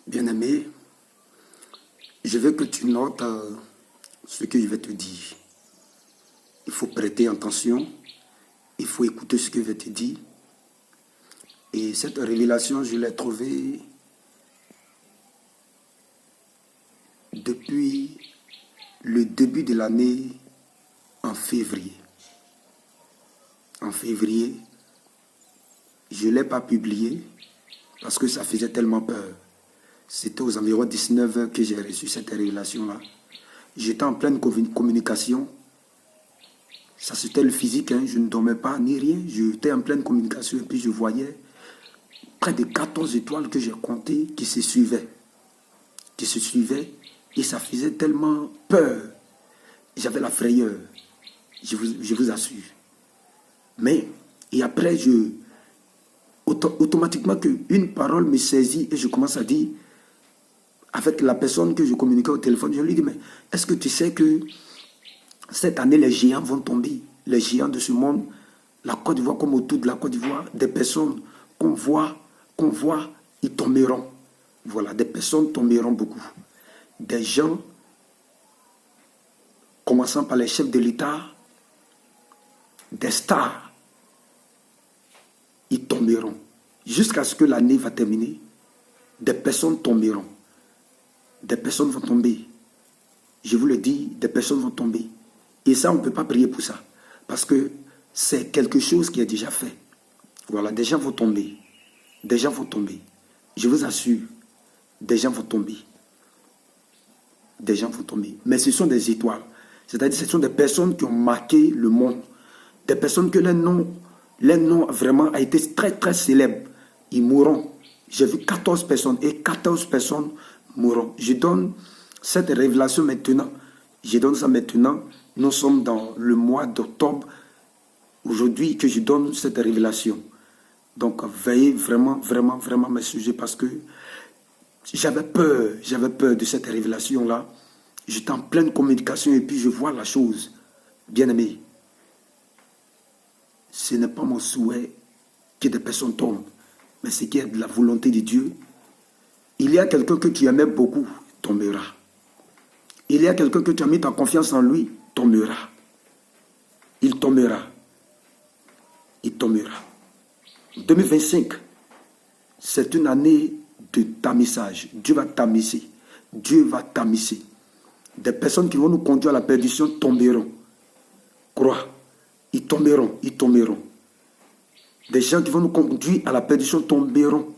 Bien-aimé, je veux que tu notes ce que je vais te dire. Il faut prêter attention, il faut écouter ce que je vais te dire. Et cette révélation, je l'ai trouvée depuis le début de l'année en février. En février, je ne l'ai pas publié parce que ça faisait tellement peur. C'était aux environs 19 heures que j'ai reçu cette révélation-là. J'étais en pleine communication. Ça c'était le physique, hein. Je ne dormais pas ni rien. J'étais en pleine communication et puis je voyais près de 14 étoiles que j'ai comptées qui se suivaient. Et ça faisait tellement peur. J'avais la frayeur, je vous assure. Mais, et après, automatiquement qu'une parole me saisit et je commence à dire, avec la personne que je communiquais au téléphone, je lui dis, mais est-ce que tu sais que cette année, les géants vont tomber, les géants de ce monde, la Côte d'Ivoire comme autour de la Côte d'Ivoire, des personnes qu'on voit, ils tomberont. Voilà, des personnes tomberont beaucoup. Des gens, commençant par les chefs de l'État, des stars, ils tomberont. Jusqu'à ce que l'année va terminer, des personnes tomberont. Des personnes vont tomber. Je vous le dis, des personnes vont tomber. Et ça, on ne peut pas prier pour ça. Parce que c'est quelque chose qui est déjà fait. Voilà, des gens vont tomber. Des gens vont tomber. Je vous assure, des gens vont tomber. Des gens vont tomber. Mais ce sont des étoiles. C'est-à-dire, ce sont des personnes qui ont marqué le monde. Des personnes que leur nom vraiment a été très, très célèbre. Ils mourront. J'ai vu 14 personnes et 14 personnes mourront. Je donne cette révélation maintenant. Je donne ça maintenant. Nous sommes dans le mois d'octobre. Aujourd'hui que je donne cette révélation. Donc, veillez vraiment, vraiment, vraiment mes sujets parce que j'avais peur de cette révélation-là. J'étais en pleine communication et puis je vois la chose. Bien-aimé, ce n'est pas mon souhait que des personnes tombent, mais c'est qu'il y a de la volonté de Dieu. Il y a quelqu'un que tu aimais beaucoup, tombera. Il y a quelqu'un que tu as mis ta confiance en lui, tombera. Il tombera. Il tombera. 2025, c'est une année de tamissage. Dieu va tamisser. Dieu va tamisser. Des personnes qui vont nous conduire à la perdition tomberont. Crois. Ils tomberont. Ils tomberont. Des gens qui vont nous conduire à la perdition tomberont.